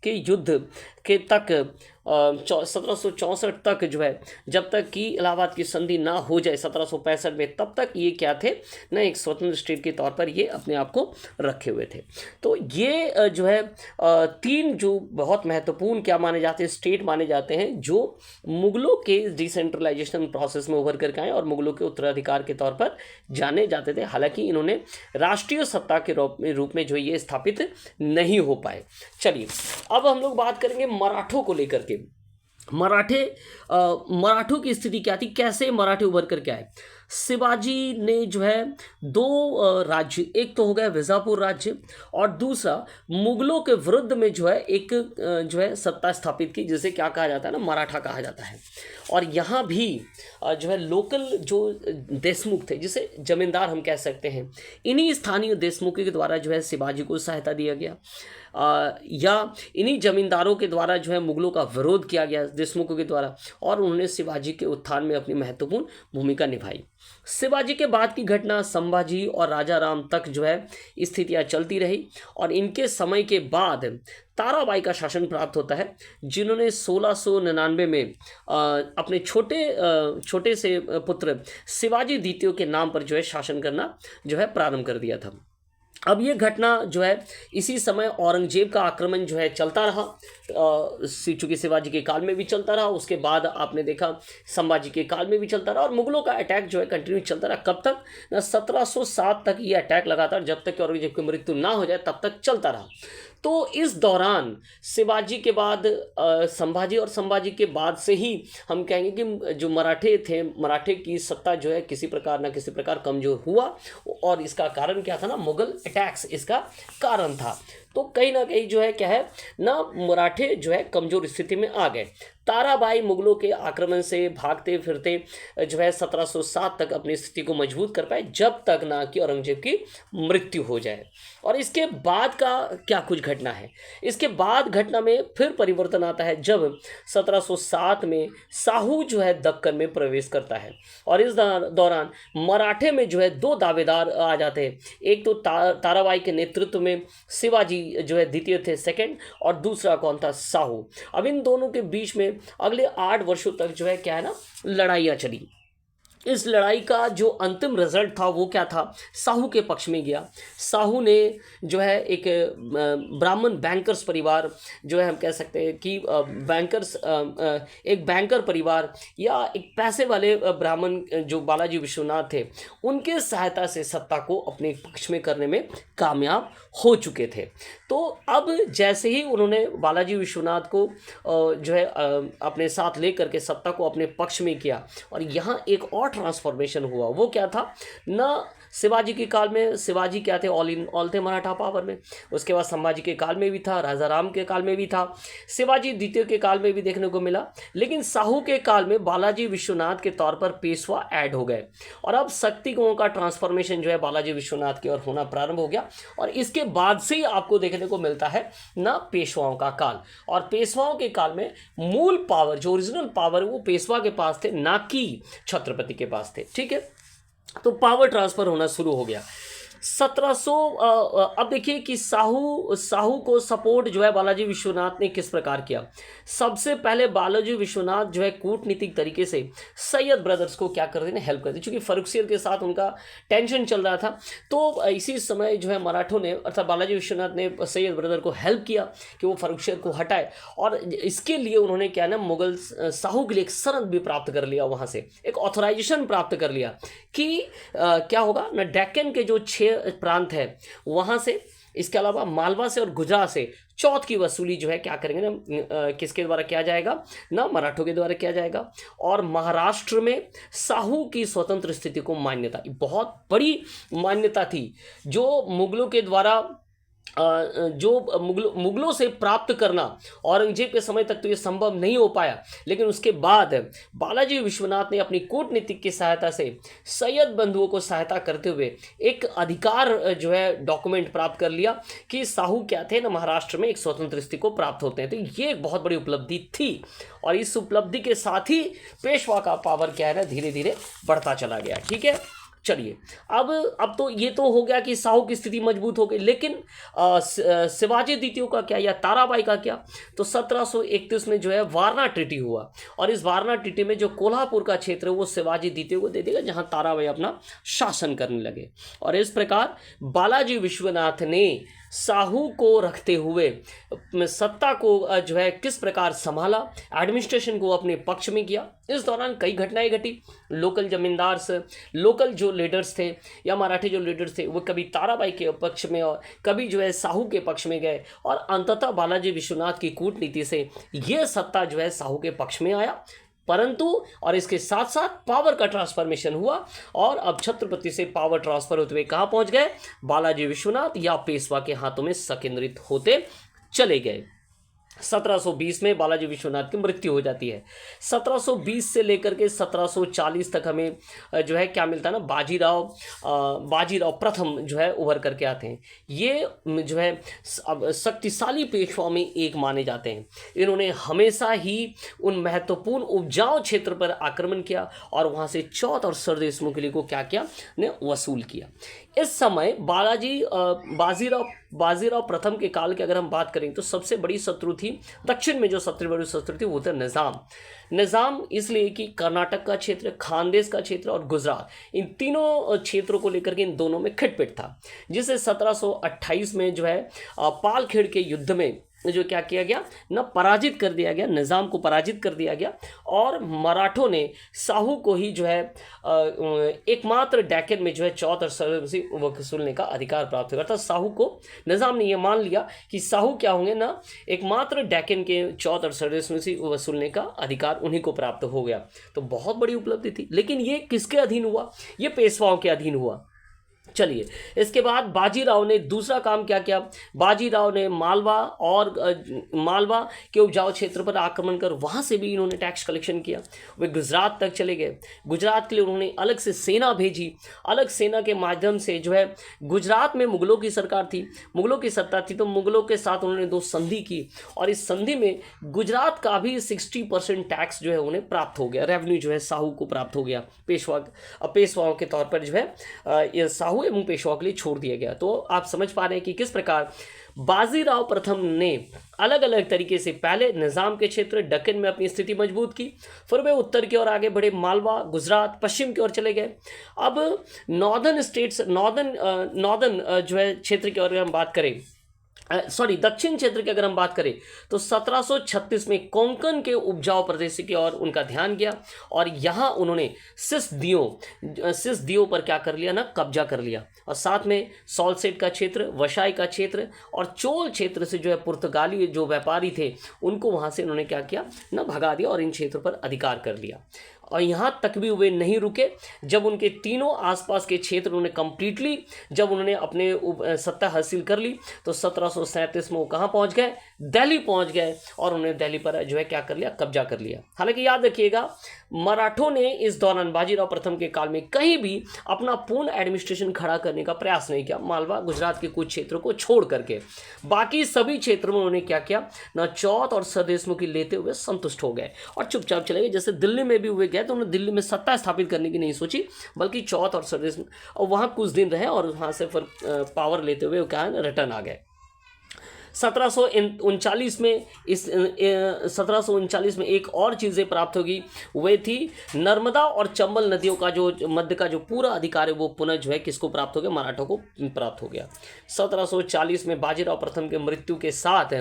के युद्ध के तक 1764 तक जो है, जब तक कि इलाहाबाद की संधि ना हो जाए 1765 में, तब तक ये क्या थे ना, एक स्वतंत्र स्टेट के तौर पर ये अपने आप को रखे हुए थे। तो ये जो है तीन जो बहुत महत्वपूर्ण क्या माने जाते हैं, स्टेट माने जाते हैं, जो मुगलों के डिसेंट्रलाइजेशन प्रोसेस में उभर करके आए और मुगलों के उत्तराधिकार के तौर पर जाने जाते थे। हालांकि इन्होंने राष्ट्रीय सत्ता के रूप में जो ये स्थापित नहीं हो पाए। चलिए अब हम लोग बात करेंगे मराठों को लेकर के। मराठों की स्थिति क्या थी, कैसे मराठे उभर करके आए। शिवाजी ने जो है दो राज्य, एक तो हो गया विजापुर राज्य, और दूसरा मुगलों के विरुद्ध में जो है एक जो है सत्ता स्थापित की, जिसे क्या कहा जाता है ना, मराठा कहा जाता है। और यहाँ भी जो है लोकल जो देशमुख थे, जिसे जमींदार हम कह सकते हैं, इन्हीं स्थानीय देशमुखों के द्वारा जो है शिवाजी को सहायता दिया गया, या इन्हीं जमींदारों के द्वारा जो है मुगलों का विरोध किया गया देशमुखों के द्वारा, और उन्होंने शिवाजी के उत्थान में अपनी महत्वपूर्ण भूमिका निभाई। शिवाजी के बाद की घटना संभाजी और राजा राम तक जो है स्थितियां चलती रही, और इनके समय के बाद ताराबाई का शासन प्राप्त होता है, जिन्होंने 1699 में अपने छोटे से पुत्र शिवाजी द्वितीय के नाम पर जो है शासन करना जो है प्रारंभ कर दिया था। अब ये घटना जो है इसी समय औरंगजेब का आक्रमण जो है चलता रहा, चूँकि शिवाजी के काल में भी चलता रहा, उसके बाद आपने देखा संभाजी के काल में भी चलता रहा, और मुगलों का अटैक जो है कंटिन्यू चलता रहा। कब तक ना, 1707 तक ये अटैक लगातार, जब तक कि औरंगजेब की मृत्यु ना हो जाए तब तक चलता रहा। तो इस दौरान शिवाजी के बाद संभाजी, और संभाजी के बाद से ही हम कहेंगे कि जो मराठे थे, मराठे की सत्ता जो है किसी प्रकार ना किसी प्रकार कमजोर हुआ, और इसका कारण क्या था ना, मुगल अटैक्स इसका कारण था। तो कहीं ना कहीं जो है क्या है ना, मराठे जो है कमजोर स्थिति में आ गए। ताराबाई मुगलों के आक्रमण से भागते फिरते जो है 1707 तक अपनी स्थिति को मजबूत कर पाए, जब तक ना कि औरंगजेब की मृत्यु हो जाए। और इसके बाद का क्या कुछ घटना है, इसके बाद घटना में फिर परिवर्तन आता है जब 1707 में साहू जो है दक्कन में प्रवेश करता है। और इस दौरान मराठे में जो है दो दावेदार आ जाते हैं। एक तो ताराबाई के नेतृत्व में शिवाजी जो है द्वितीय थे, सेकंड, और दूसरा कौन था, साहू। अब इन दोनों के बीच में अगले 8 वर्षों तक जो है क्या है ना, लड़ाइयाँ चली। इस लड़ाई का जो अंतिम रिजल्ट था वो क्या था, साहू के पक्ष में गया। साहू ने जो है एक ब्राह्मण बैंकर्स परिवार, जो है हम कह सकते हैं कि बैंकर्स, एक बैंकर परिवार या एक पैसे वाले ब्राह्मण जो बालाजी विश्वनाथ थे, उनके सहायता से सत्ता को अपने पक्ष में करने में कामयाब हो चुके थे। तो अब जैसे ही उन्होंने बालाजी विश्वनाथ को जो है अपने साथ लेकर के सत्ता को अपने पक्ष में किया, और यहाँ एक और ट्रांसफॉर्मेशन हुआ। वो क्या था ना, शिवाजी के काल में शिवाजी क्या थे, ऑल इन ऑल थे मराठा पावर में। उसके बाद संभाजी के काल में भी था, राजा राम के काल में भी था, शिवाजी द्वितीय के काल में भी देखने को मिला। लेकिन साहू के काल में बालाजी विश्वनाथ के तौर पर पेशवा ऐड हो गए, और अब शक्तिकों का ट्रांसफॉर्मेशन जो है बालाजी विश्वनाथ की ओर होना प्रारंभ हो गया। और इसके बाद से ही आपको देखने को मिलता है ना पेशवाओं का काल। और पेशवाओं के काल में मूल पावर, जो ओरिजिनल पावर, वो पेशवा के पास थे, ना कि छत्रपति के पास थे। ठीक है, तो पावर ट्रांसफर होना शुरू हो गया। 1700 अब देखिए कि साहू को सपोर्ट जो है बालाजी विश्वनाथ ने किस प्रकार किया। सबसे पहले बालाजी विश्वनाथ जो है कूटनीतिक तरीके से सैयद ब्रदर्स को क्या कर देने, हेल्प कर दी, क्योंकि फर्रुखसियर के साथ उनका टेंशन चल रहा था। तो इसी समय जो है मराठों ने, अर्थात बालाजी विश्वनाथ ने सैयद ब्रदर को हेल्प किया कि वो फर्रुखसियर को हटाए। और इसके लिए उन्होंने क्या ना, मुगल साहू के लिए एक सनद भी प्राप्त कर लिया, वहाँ से एक ऑथराइजेशन प्राप्त कर लिया कि क्या होगा ना, डेक्कन के जो 6 प्रांत है वहां से, इसके अलावा मालवा से और गुजरात से चौथ की वसूली जो है क्या करेंगे ना, किसके द्वारा किया जाएगा ना, मराठों के द्वारा किया जाएगा। और महाराष्ट्र में साहू की स्वतंत्र स्थिति को मान्यता, बहुत बड़ी मान्यता थी जो मुगलों के द्वारा जो मुगलों से प्राप्त करना, औरंगजेब के समय तक तो ये संभव नहीं हो पाया। लेकिन उसके बाद बालाजी विश्वनाथ ने अपनी कूटनीतिक की सहायता से सैयद बंधुओं को सहायता करते हुए एक अधिकार जो है डॉक्यूमेंट प्राप्त कर लिया कि साहू क्या थे ना, महाराष्ट्र में एक स्वतंत्र स्थिति को प्राप्त होते हैं। तो ये एक बहुत बड़ी उपलब्धि थी, और इस उपलब्धि के साथ ही पेशवा का पावर क्या है ना, धीरे धीरे बढ़ता चला गया। ठीक है, चलिए अब तो ये तो हो गया कि साहू की स्थिति मजबूत हो गई। लेकिन शिवाजी द्वितीय का क्या, या ताराबाई का क्या, तो 1731 में जो है वारना ट्रीटी हुआ। और इस वारना ट्रीटी में जो कोल्हापुर का क्षेत्र है वो शिवाजी द्वितीय को दे देगा, जहां ताराबाई अपना शासन करने लगे। और इस प्रकार बालाजी विश्वनाथ ने साहू को रखते हुए सत्ता को जो है किस प्रकार संभाला, एडमिनिस्ट्रेशन को अपने पक्ष में किया। इस दौरान कई घटनाएं घटी। लोकल जमींदार से, लोकल जो लीडर्स थे या मराठी जो लीडर्स थे, वो कभी ताराबाई के पक्ष में और कभी जो है साहू के पक्ष में गए, और अंततः बालाजी विश्वनाथ की कूटनीति से ये सत्ता जो है साहू के पक्ष में आया। परंतु और इसके साथ साथ पावर का ट्रांसफॉर्मेशन हुआ, और अब छत्रपति से पावर ट्रांसफर होते हुए कहाँ पहुंच गए, बालाजी विश्वनाथ या पेशवा के हाथों में संकेंद्रित होते चले गए। 1720 में बालाजी विश्वनाथ की मृत्यु हो जाती है। 1720 से लेकर के 1740 तक हमें जो है क्या मिलता है ना, बाजीराव प्रथम जो है उभर करके आते हैं। ये जो है शक्तिशाली पेशवाओं में एक माने जाते हैं। इन्होंने हमेशा ही उन महत्वपूर्ण उपजाऊ क्षेत्र पर आक्रमण किया, और वहाँ से चौथ और सरदेशमुख के लिए को क्या किया ने वसूल किया। इस समय बाजीराव प्रथम के काल की अगर हम बात करें तो सबसे बड़ी शत्रु थी, दक्षिण में जो सबसे बड़ी शत्रु थी वो था निज़ाम। इसलिए कि कर्नाटक का क्षेत्र, खानदेश का क्षेत्र और गुजरात, इन तीनों क्षेत्रों को लेकर के इन दोनों में खिटपिट था, जिसे 1728 में जो है पालखेड़ के युद्ध में जो क्या किया गया ना, पराजित कर दिया गया, निज़ाम को पराजित कर दिया गया। और मराठों ने साहू को ही जो है एकमात्र डेक्कन में जो है चौथ और सरदेशमुख वसूलने का अधिकार प्राप्त हुआ था। साहू को निज़ाम ने यह मान लिया कि साहू क्या होंगे ना, एकमात्र डेक्कन के चौथ और सरदेशमुख वसूलने का अधिकार उन्हीं को प्राप्त हो गया। तो बहुत बड़ी उपलब्धि थी। लेकिन ये किसके अधीन हुआ, ये पेशवाओं के अधीन हुआ। चलिए, इसके बाद बाजीराव ने दूसरा काम क्या किया? बाजीराव ने मालवा और मालवा के उपजाऊ क्षेत्र पर आक्रमण कर वहां से भी इन्होंने टैक्स कलेक्शन किया। वे गुजरात तक चले गए। गुजरात के लिए उन्होंने अलग से सेना भेजी। अलग सेना के माध्यम से जो है, गुजरात में मुगलों की सरकार थी, मुगलों की सत्ता थी, तो मुगलों के साथ उन्होंने 2 संधि की और इस संधि में गुजरात का भी 60% टैक्स जो है उन्हें प्राप्त हो गया। रेवेन्यू जो है साहू को प्राप्त हो गया। पेशवाओं के तौर पर जो है ये साहू एवं पेशवाओं के लिए छोड़ दिया गया। तो आप समझ पा रहे हैं कि किस प्रकार बाजीराव प्रथम ने अलग अलग तरीके से पहले निजाम के क्षेत्र दक्कन में अपनी स्थिति मजबूत की, फिर वे उत्तर की ओर आगे बढ़े, मालवा, गुजरात, पश्चिम की ओर चले गए। अब नॉर्दर्न स्टेट्स, नॉर्दर्न जो है क्षेत्र की ओर हम बात करें, दक्षिण क्षेत्र की अगर हम बात करें तो 1736 में कोंकण के उपजाऊ प्रदेश की ओर उनका ध्यान गया और यहाँ उन्होंने सिसदियो पर क्या कर लिया ना, कब्जा कर लिया। और साथ में सॉल्सेट का क्षेत्र, वशाई का क्षेत्र और चोल क्षेत्र से जो है पुर्तगाली जो व्यापारी थे उनको वहाँ से उन्होंने क्या किया ना, भगा दिया और इन क्षेत्रों पर अधिकार कर लिया। और यहाँ तक भी वे नहीं रुके। जब उनके तीनों आसपास के क्षेत्र उन्होंने कंप्लीटली जब उन्होंने अपने सत्ता हासिल कर ली तो 1737 में वो कहाँ पहुँच गए? दिल्ली पहुँच गए और उन्होंने दिल्ली पर जो है क्या कर लिया, कब्जा कर लिया। हालांकि याद रखिएगा, मराठों ने इस दौरान बाजीराव प्रथम के काल में कहीं भी अपना पूर्ण एडमिनिस्ट्रेशन खड़ा करने का प्रयास नहीं किया। मालवा, गुजरात के कुछ क्षेत्रों को छोड़ करके बाकी सभी क्षेत्रों में उन्होंने क्या किया ना, चौथ और सरदेशमुखी लेते हुए संतुष्ट हो गए और चुपचाप चले गए। जैसे दिल्ली में भी हुए गए तो उन्होंने दिल्ली में सत्ता स्थापित करने की नहीं सोची, बल्कि चौथ और सरदेश और वहाँ कुछ दिन रहे और वहाँ से फिर पावर लेते हुए क्या है, रिटर्न आ गए। 1739 में एक और चीज़ें प्राप्त होगी, वे थी नर्मदा और चंबल नदियों का जो मध्य का जो पूरा अधिकार है वो पुनः जो है किसको प्राप्त हो गया, मराठों को प्राप्त हो गया। 1740 में बाजीराव प्रथम के मृत्यु के साथ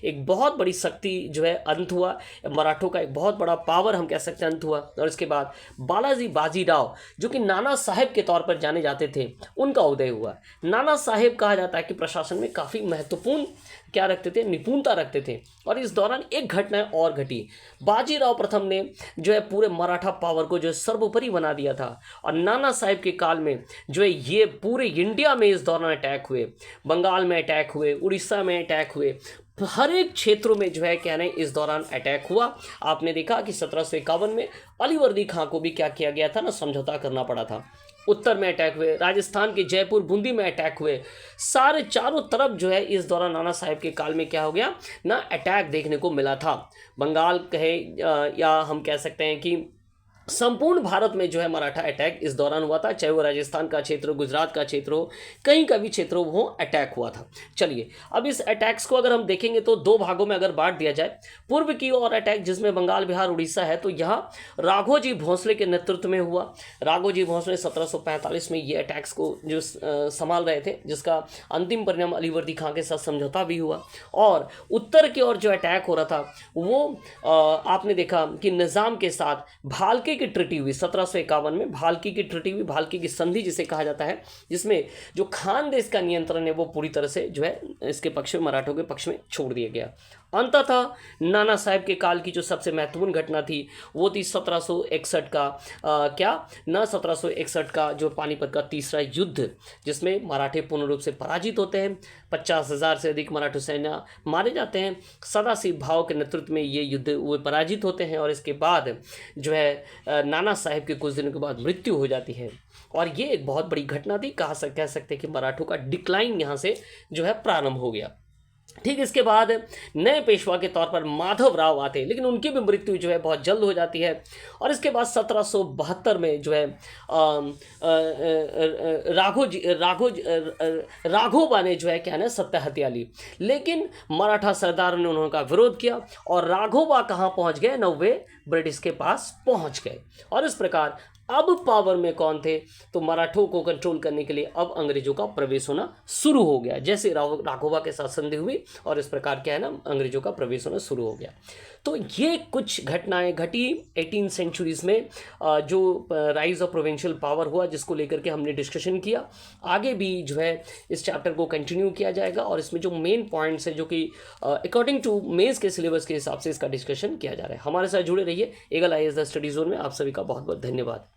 एक बहुत बड़ी शक्ति जो है अंत हुआ, मराठों का एक बहुत बड़ा पावर हम कह सकते हैं अंत हुआ। और इसके बाद बालाजी बाजीराव जो कि नाना साहेब के तौर पर जाने जाते थे, उनका उदय हुआ। नाना साहेब कहा जाता है कि प्रशासन में काफ़ी महत्वपूर्ण क्या रखते थे, निपुणता रखते थे। और इस दौरान एक घटना और घटी। बाजीराव प्रथम ने जो है पूरे मराठा पावर को जो है सर्वोपरि बना दिया था और नाना साहेब के काल में जो है ये पूरे इंडिया में इस दौरान अटैक हुए, बंगाल में अटैक हुए, उड़ीसा में अटैक हुए, हर एक क्षेत्रों में जो है क्या नहीं इस दौरान अटैक हुआ। आपने देखा कि 1751 में अलीवर्दी खां को भी क्या किया गया था ना, समझौता करना पड़ा था। उत्तर में अटैक हुए, राजस्थान के जयपुर बूंदी में अटैक हुए, सारे चारों तरफ जो है इस दौरान नाना साहेब के काल में क्या हो गया ना, अटैक देखने को मिला था। बंगाल कहे या हम कह सकते हैं कि संपूर्ण भारत में जो है मराठा अटैक इस दौरान हुआ था, चाहे वो राजस्थान का क्षेत्र हो, गुजरात का क्षेत्र हो, कहीं का भी क्षेत्र हो, वो अटैक हुआ था। चलिए, अब इस अटैक्स को अगर हम देखेंगे तो 2 भागों में अगर बांट दिया जाए, पूर्व की ओर अटैक जिसमें बंगाल, बिहार, उड़ीसा है, तो यहाँ राघोजी भोसले के नेतृत्व में हुआ। राघोजी भोसले 1745 में ये अटैक्स को जो संभाल रहे थे, जिसका अंतिम परिणाम अलीवर्दी खां के साथ समझौता भी हुआ। और उत्तर की ओर जो अटैक हो रहा था वो आपने देखा कि निज़ाम के साथ भालके की ट्रिटी हुई 1751 में। भालकी की ट्रिटी हुई, भालकी की संधि जिसे कहा जाता है, जिसमें जो खान देश का नियंत्रण है वो पूरी तरह से जो है इसके पक्ष में, मराठों के पक्ष में छोड़ दिया गया। अंततः नाना साहेब के काल की जो सबसे महत्वपूर्ण घटना थी वो थी 1761 का 1761 का जो पानीपत का तीसरा युद्ध, जिसमें मराठे पूर्ण रूप से पराजित होते हैं। 50,000 से अधिक मराठा सैन्य मारे जाते हैं। सदाशिव भाव के नेतृत्व में ये युद्ध वो पराजित होते हैं और इसके बाद जो है नाना साहेब के कुछ दिनों के बाद मृत्यु हो जाती है। और ये एक बहुत बड़ी घटना थी, कह सकते हैं कि मराठों का डिक्लाइन यहाँ से जो है प्रारंभ हो गया। ठीक, इसके बाद नए पेशवा के तौर पर माधव राव आते हैं, लेकिन उनकी भी मृत्यु जो है बहुत जल्द हो जाती है। और इसके बाद 1772 में जो है राघोबा ने जो है क्या है सत्ता हत्या ली, लेकिन मराठा सरदारों ने उन्होंने विरोध किया और राघोबा कहाँ पहुँच गए ना, वे ब्रिटिश के पास पहुँच गए। और इस प्रकार अब पावर में कौन थे, तो मराठों को कंट्रोल करने के लिए अब अंग्रेजों का प्रवेश होना शुरू हो गया। जैसे राघोबा के साथ संधि हुई और इस प्रकार क्या है ना, अंग्रेजों का प्रवेश होना शुरू हो गया। तो ये कुछ घटनाएं घटी 18 सेंचुरीज में, जो राइज ऑफ प्रोविंशियल पावर हुआ, जिसको लेकर के हमने डिस्कशन किया। आगे भी जो है इस चैप्टर को कंटिन्यू किया जाएगा और इसमें जो मेन पॉइंट्स है जो कि अकॉर्डिंग टू मेंस के सिलेबस के हिसाब से इसका डिस्कशन किया जा रहा है। हमारे साथ जुड़े रहिए। Eagle IAS the study zone में आप सभी का बहुत बहुत धन्यवाद।